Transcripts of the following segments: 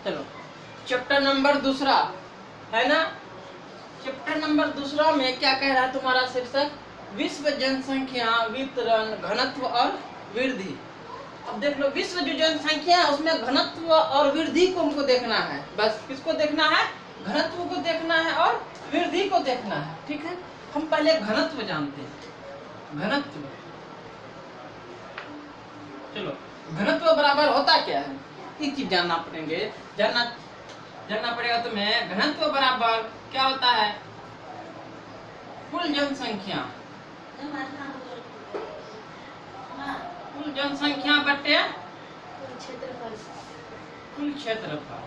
चलो chapter number दूसरा है ना। चैप्टर नंबर दूसरा में क्या कह रहा है तुम्हारा शीर्षक, विश्व जनसंख्या वितरण घनत्व और वृद्धि। अब देख लो, विश्व जो जनसंख्या है उसमें घनत्व और वृद्धि को हमको देखना है। बस किसको देखना है, घनत्व को देखना है और वृद्धि को देखना है। ठीक है, हम पहले घनत्व जानते हैं। घनत्व, चलो घनत्व बराबर होता क्या है, एक चीज जानना पड़ेंगे, जानना पड़ेगा तुम्हें। घनत्व बराबर क्या होता है, कुल जनसंख्या, कुल जनसंख्या बटे कुल क्षेत्रफल।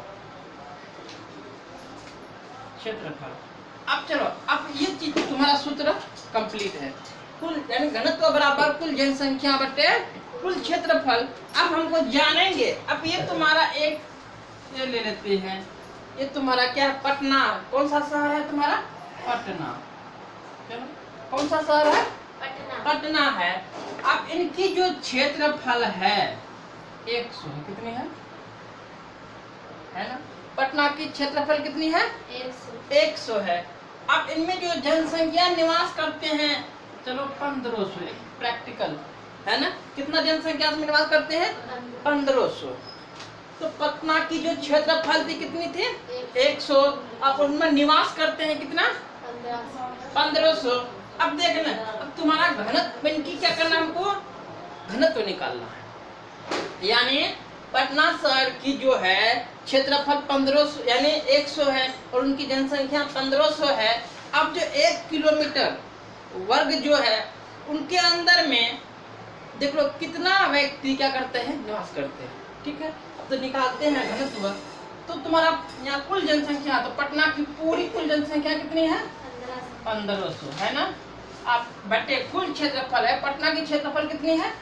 अब चलो, अब ये चीज तुम्हारा सूत्र कंप्लीट है। कुल यानी घनत्व बराबर कुल जनसंख्या बटे कुल क्षेत्रफल। अब हमको जानेंगे, अब ये तुम्हारा एक ये ले लेते हैं, ये तुम्हारा क्या है, पटना। कौन सा शहर है तुम्हारा, पटना। चलो कौन सा शहर है, पटना है। अब इनकी जो क्षेत्रफल है 100 है, कितनी है ना। पटना की क्षेत्रफल कितनी है, 100 है। अब इनमें जो जनसंख्या निवास करते हैं, चलो 1500, प्रैक्टिकल है ना। कितना जनसंख्या में निवास करते हैं, 1500। तो पटना की जो क्षेत्रफल थी कितनी थी, 100। अब उनमें निवास करते हैं कितना, 1500। अब देखना, अब तुम्हारा घनत्व, इनकी क्या करना, हमको घनत्व निकालना है। यानी पटना शहर की जो है क्षेत्रफल 1500 यानी 100 है और उनकी जनसंख्या 1500 है। अब जो 1 किलोमीटर वर्ग जो है उनके अंदर में देख लो कितना व्यक्ति क्या करते हैं, निवास करते हैं। ठीक है, अब तो निकालते हैं घनत्व। तो तुम्हारा यहाँ कुल जनसंख्या, तो पटना की पूरी कुल जनसंख्या कितनी है, 1500 है ना। अब बटे कुल क्षेत्रफल है, पटना की क्षेत्रफल कितनी है,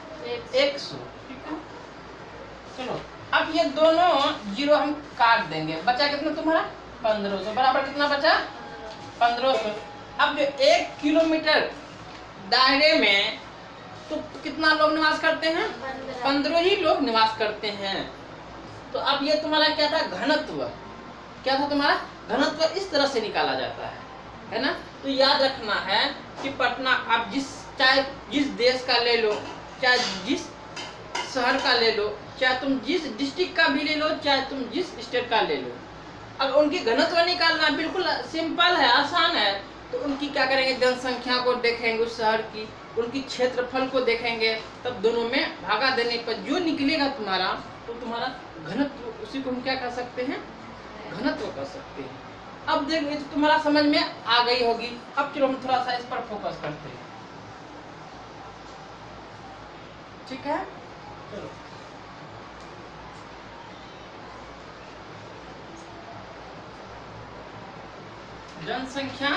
100। ठीक है, चलो अब ये दोनों जीरो हम काट देंगे, बचा कितना तुम्हारा, 1500 बराबर कितना बचा, 1500। अब जो 1 किलोमीटर दायरे में तो कितना लोग निवास करते हैं, 15 ही लोग निवास करते हैं। तो अब ये तुम्हारा क्या था, घनत्व। क्या था तुम्हारा, घनत्व इस तरह से निकाला जाता है ना। तो याद रखना है कि पटना, आप चाहे जिस देश का ले लो, चाहे जिस शहर का ले लो, चाहे तुम जिस डिस्ट्रिक्ट का भी ले लो, चाहे तुम जिस स्टेट का ले लो, अब उनकी घनत्व निकालना बिल्कुल सिंपल है, आसान है। तो उनकी क्या करेंगे, जनसंख्या को देखेंगे उस शहर की, उनकी क्षेत्रफल को देखेंगे, तब दोनों में भागा देने पर जो निकलेगा तुम्हारा, तो तुम्हारा घनत्व, उसी को हम क्या कर सकते हैं, घनत्व कर सकते हैं। अब देखो ये तो तुम्हारा समझ में आ गई होगी। अब चलो हम थोड़ा सा इस पर फोकस करते हैं। ठीक है, चलो जनसंख्या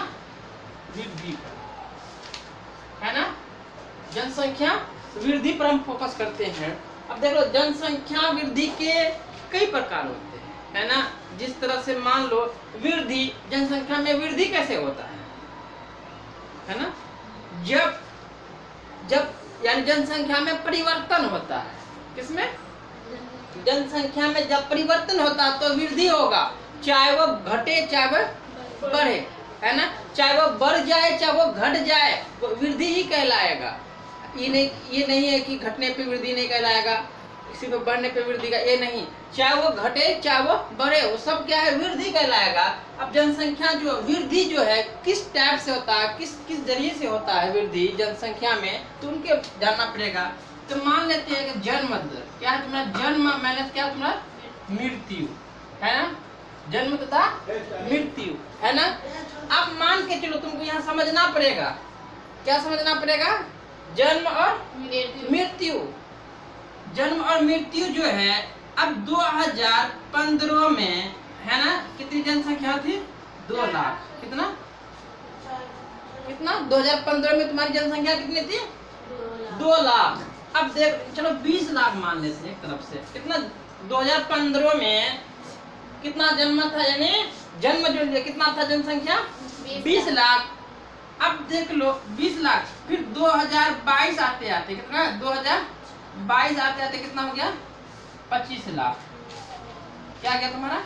वृद्धि पर है ना, जनसंख्या वृद्धि पर हम फोकस करते हैं। अब देखो जनसंख्या वृद्धि के कई प्रकार होते हैं, है ना। जिस तरह से मान लो वृद्धि, जनसंख्या में वृद्धि कैसे होता है ना, जब यानी जनसंख्या में परिवर्तन होता है। किसमें, जनसंख्या में जब परिवर्तन होता है तो वृद्धि होगा, चाहे वो घटे चाहे वो बढ़े, है ना। चाहे वो बढ़ जाए चाहे वो घट जाए, वो वृद्धि ही कहलाएगा। ये नहीं है कि घटने पे वृद्धि नहीं कहलाएगा, किसी पे बढ़ने पे वृद्धि का, ये नहीं। चाहे वो घटे चाहे वो बढ़े, वो सब क्या है, वृद्धि कहलाएगा। अब जनसंख्या जो वृद्धि जो है किस टाइप से होता है, किस जरिए से होता है वृद्धि जनसंख्या में, तो उनके जानना पड़ेगा। तो मान लेते हैं कि जन्म दर क्या है तुम्हारा, जन्म माइनस क्या तुम्हारा, मृत्यु, है ना। जन्म तथा मृत्यु, है ना। अब मान के चलो, तुमको यहाँ समझना पड़ेगा, क्या समझना पड़ेगा, जन्म और मृत्यु। जन्म और मृत्यु जो है, अब 2015 में है ना, कितनी जनसंख्या थी, 2 लाख। कितना 2015 में तुम्हारी जनसंख्या कितनी थी, 2 लाख। अब देख चलो 20 लाख मान लेते हैं एक तरफ से। कितना 2015 में कितना जन्म था, यानी जन्म जो कितना था जनसंख्या, 20 लाख। अब देख लो 20 लाख, फिर 2022 आते आते कितना, 2022 आते आते कितना हो गया, 25 लाख। क्या गया तुम्हारा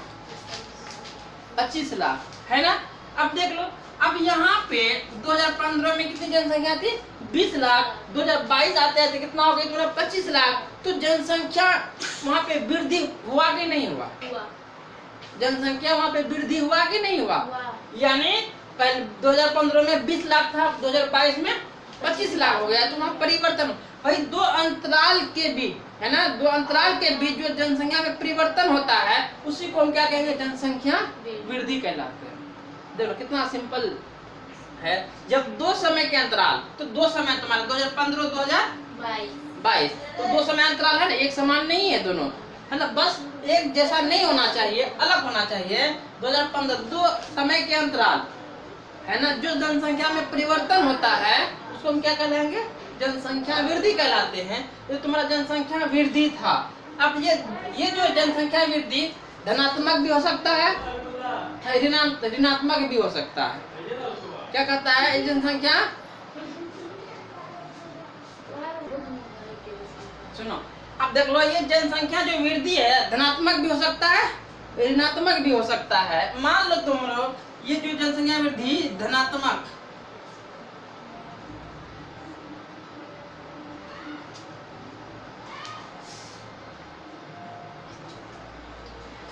25 लाख, है ना। अब देख लो, अब यहाँ पे 2015 में कितनी जनसंख्या थी 20 लाख, 2022 आते आते कितना हो गया तुम्हारा 25 लाख। तो जनसंख्या वहाँ पे वृद्धि हुआ कि नहीं हुआ? जनसंख्या वहाँ पे वृद्धि हुआ कि नहीं हुआ? यानी पहले 2015 में 20 लाख था, 2022 में 25 लाख हो गया। तो वहाँ परिवर्तन, भाई दो अंतराल के बीच, है ना, दो अंतराल के बीच जो जनसंख्या में परिवर्तन होता है उसी को हम क्या कहेंगे? जनसंख्या वृद्धि कहलाते हैं। देखो कितना सिंपल है। जब दो समय के अंतराल, तो दो समय तुम्हारे 2015 2022, तो दो समय अंतराल है ना, एक समान नहीं है दोनों, है ना, बस एक जैसा नहीं होना चाहिए, अलग होना चाहिए। 2015 दो समय के अंतराल, है ना, जो जनसंख्या में परिवर्तन होता है उसको हम क्या कहलाएंगे? जनसंख्या वृद्धि कहलाते हैं। तो तुम्हारा जनसंख्या वृद्धि था। अब ये जो जनसंख्या वृद्धि धनात्मक भी हो सकता है, ऋणात्मक भी हो सकता है। क्या कहता है ये जनसंख्या? सुनो, अब देख लो, ये जनसंख्या जो वृद्धि है धनात्मक भी हो सकता है, ऋणात्मक भी हो सकता है। मान लो तुम लोग ये जो जनसंख्या वृद्धि धनात्मक,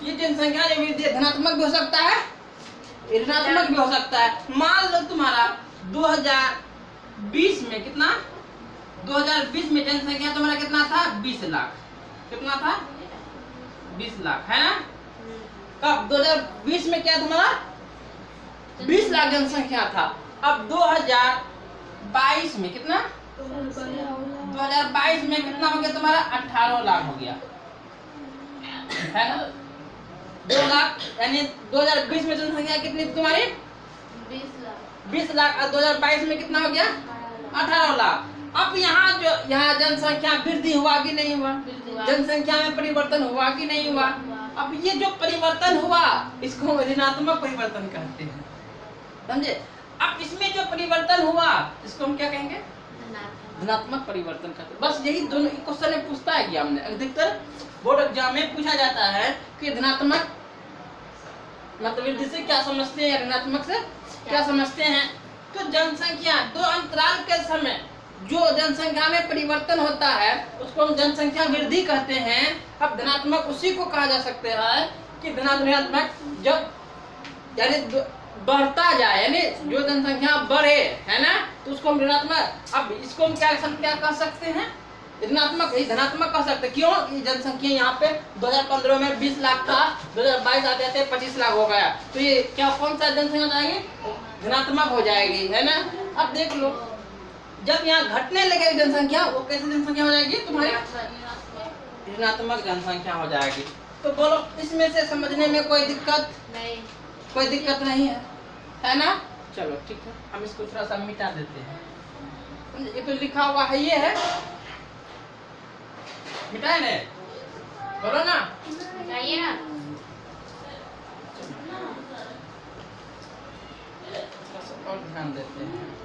ये जनसंख्या जो वृद्धि धनात्मक भी हो सकता है, ऋणात्मक भी हो सकता है। मान लो तुम्हारा 2020 में कितना, 2020 में जनसंख्या तुम्हारा कितना था 20 लाख, कितना था 20 लाख, है ना। कब 2020 में क्या तुम्हारा 20 लाख जनसंख्या था। अब 2022 में कितना, 2022 में कितना हो गया तुम्हारा 18 लाख हो गया, है ना। 2 लाख, यानी 2020 में जनसंख्या कितनी थी तुम्हारी 20 लाख, और 2022 में कितना हो गया 18 लाख। अब यहाँ जनसंख्या वृद्धि हुआ कि नहीं हुआ? जनसंख्या में परिवर्तन हुआ कि नहीं हुआ? अब ये जो परिवर्तन हुआ इसको हम ऋणात्मक परिवर्तन कहते हैं, समझे। अब इसमें जो परिवर्तन हुआ इसको हम क्या कहेंगे? धनात्मक परिवर्तन कहते हैं। बस यही दोनों क्वेश्चन में पूछता है कि हमने अधिकतर बोर्ड एग्जाम में पूछा जाता है कि धनात्मक मतलब वृद्धि से क्या समझते हैं या ऋणात्मक से क्या समझते हैं। तो जनसंख्या दो अंतराल के समय जो जनसंख्या में परिवर्तन होता है उसको हम जनसंख्या वृद्धि कहते हैं। अब धनात्मक उसी को कहा जा सकता है कि धनात्मक जब यानी बढ़ता जाए, यानी जो जनसंख्या बढ़े, है ना, तो उसको हम ऋणात्मक। अब इसको हम क्या कह सकते हैं? ऋणात्मक, धनात्मक कह सकते हैं। क्यों? जनसंख्या यहाँ पे 2015 में 20 लाख था, 2022 आते आते 25 लाख हो गया, तो ये क्या कौन सा जनसंख्या हो जाएगी? धनात्मक हो जाएगी, है ना। अब देख लो, जब यहाँ घटने लगेगी जनसंख्या, वो कैसी जनसंख्या हो जाएगी तुम्हारी? ऋणात्मक जनसंख्या हो जाएगी। तो बोलो इसमें से समझने में कोई दिक्कत नहीं? कोई दिक्कत नहीं है ना। चलो ठीक है, हम इसको थोड़ा सा मिटा देते हैं। ये तो लिखा हुआ है, ये है, मिटाए ना, बोलो ना, मिटाइए ना। और ध्यान देते हैं।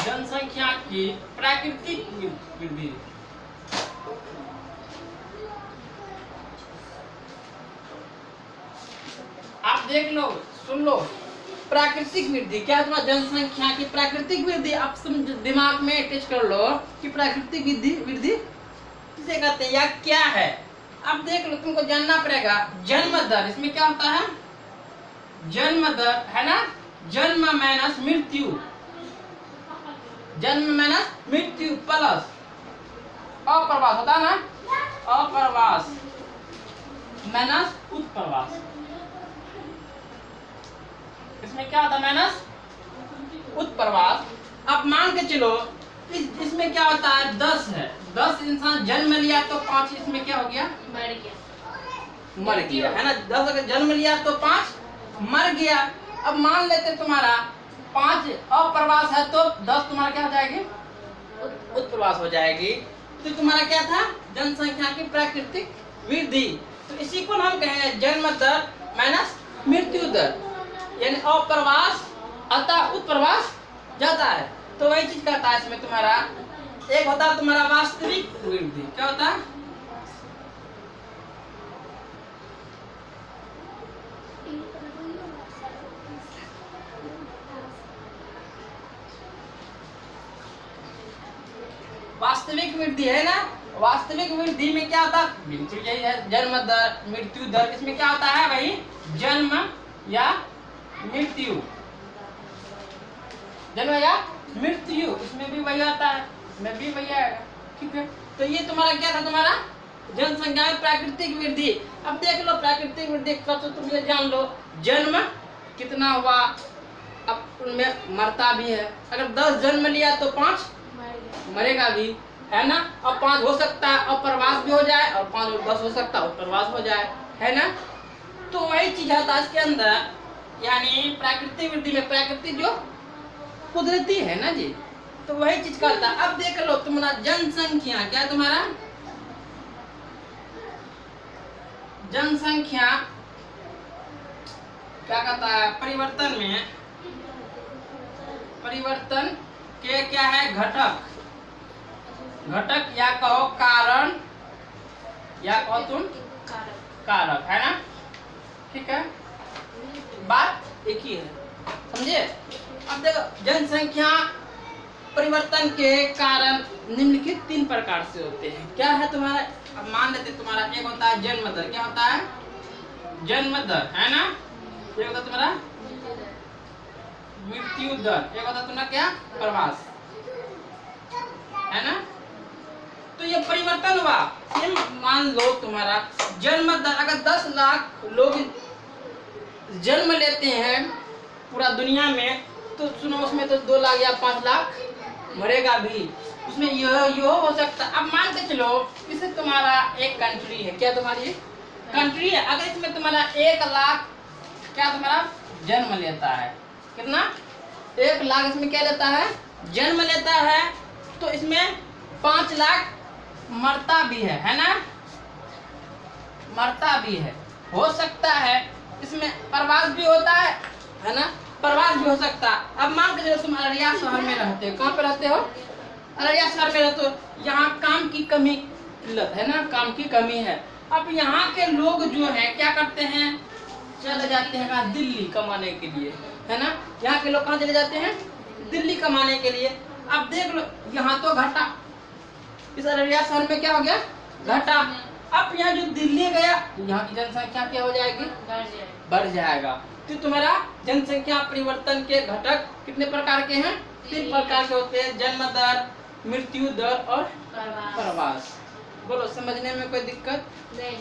जनसंख्या की प्राकृतिक वृद्धि। आप देख लो, सुन लो, प्राकृतिक वृद्धि क्या है? जनसंख्या की प्राकृतिक वृद्धि। आप दिमाग में अटैच कर लो कि प्राकृतिक वृद्धि किसे कहते हैं या क्या है। अब देख लो, तुमको जानना पड़ेगा जन्म दर, इसमें क्या होता है? जन्म दर, है ना, जन्म माइनस मृत्यु, जन्म माइनस मृत्यु प्लस अप्रवास होता है ना, अप्रवास माइनस उत्प्रवास। इसमें क्या होता है? माइनस उत्प्रवास। अब मान के चलो इसमें क्या होता है? 10 है, 10 इंसान जन्म लिया तो 5 इसमें क्या हो गया? मर गया, है ना। 10 अगर जन्म लिया तो 5 मर गया। अब मान लेते तुम्हारा 5 अप्रवास है तो 10 तुम्हारा क्या हो जाएगी? उत्प्रवास हो जाएगी। तो तुम्हारा क्या था? जनसंख्या की प्राकृतिक वृद्धि। तो इसी को हम कहेंगे जन्म दर माइनस मृत्यु दर, यानी अप्रवास अतः उत्प्रवास जाता है। तो वही चीज कहता है इसमें तुम्हारा एक होता है तुम्हारा वास्तविक वृद्धि। क्या होता है? वास्तविक वृद्धि है ना। वास्तविक वृद्धि में क्या होता है? बिल्कुल यही है, जन्म दर, मृत्यु दर। इसमें क्या होता है भाई? जन्म या मृत्यु, जन्म या मृत्यु, इसमें भी वही आता है, इसमें भी वही आएगा। ठीक है, तो ये तुम्हारा क्या था? तुम्हारा जनसंख्या में प्राकृतिक वृद्धि। अब देख लो प्राकृतिक वृद्धि का तो तुम ये जान लो, जन्म कितना हुआ, अब उनमें मरता भी है। अगर 10 जन्म लिया तो 5 मरेगा भी, है ना। और 5 हो सकता है और प्रवास भी हो जाए, और 5 और 10 हो सकता है और प्रवास हो जाए, है ना। तो वही चीज आता है इसके अंदर, यानी प्राकृतिक वृद्धि में, प्राकृतिक जो कुदरती है ना जी, तो वही चीज करता है। अब देख लो तुम्हारा जनसंख्या, क्या तुम्हारा जनसंख्या क्या कहता है? परिवर्तन में, परिवर्तन के क्या है? घटक, घटक या कहो कारण, या कहो तुम कारक, है ना। ठीक है, बात एक ही है, समझे। अब देखो जनसंख्या परिवर्तन के कारण निम्नलिखित 3 प्रकार से होते हैं। क्या है तुम्हारा? अब मान लेते तुम्हारा एक होता है जन्म दर। क्या होता है? जन्म दर, है ना। एक होता तुम्हारा मृत्यु दर, एक होता तुम्हारा क्या? प्रवास, है ना। तो ये परिवर्तन हुआ। मान लो तुम्हारा जन्म दर, अगर 10 लाख लोग जन्म लेते हैं पूरा दुनिया में, तो सुनो उसमें तो 2 लाख या 5 लाख मरेगा भी, उसमें यह हो सकता। अब मान के चलो इसे तुम्हारा एक कंट्री है। क्या तुम्हारी कंट्री है? अगर इसमें तुम्हारा 1 लाख क्या तुम्हारा जन्म लेता है, कितना? 1 लाख इसमें क्या लेता है? जन्म लेता है। तो इसमें 5 लाख मरता भी है ना, मरता भी है, हो सकता है। इसमें प्रवास भी होता है ना, प्रवास भी हो सकता है। अब मान के चलो तुम अररिया शहर में रहते हो। कहाँ पे रहते हो? अररिया शहर में रहते हो। यहाँ काम की कमी किल्लत है ना, काम की कमी है। अब यहाँ के लोग जो है क्या करते हैं? चले जाते हैं कहाँ? दिल्ली कमाने के लिए, है ना। यहाँ के लोग कहाँ चले जाते हैं? दिल्ली कमाने के लिए। अब देख लो यहाँ तो घटा, इस अररिया शहर में क्या हो गया? घटा। अब यहाँ जो दिल्ली गया, यहाँ की जनसंख्या क्या हो जाएगी? बढ़ जाएगा। तो तुम्हारा जनसंख्या परिवर्तन के घटक कितने प्रकार के हैं? 3 प्रकार के होते हैं, जन्म दर, मृत्यु दर और प्रवास। बोलो समझने में कोई दिक्कत नहीं।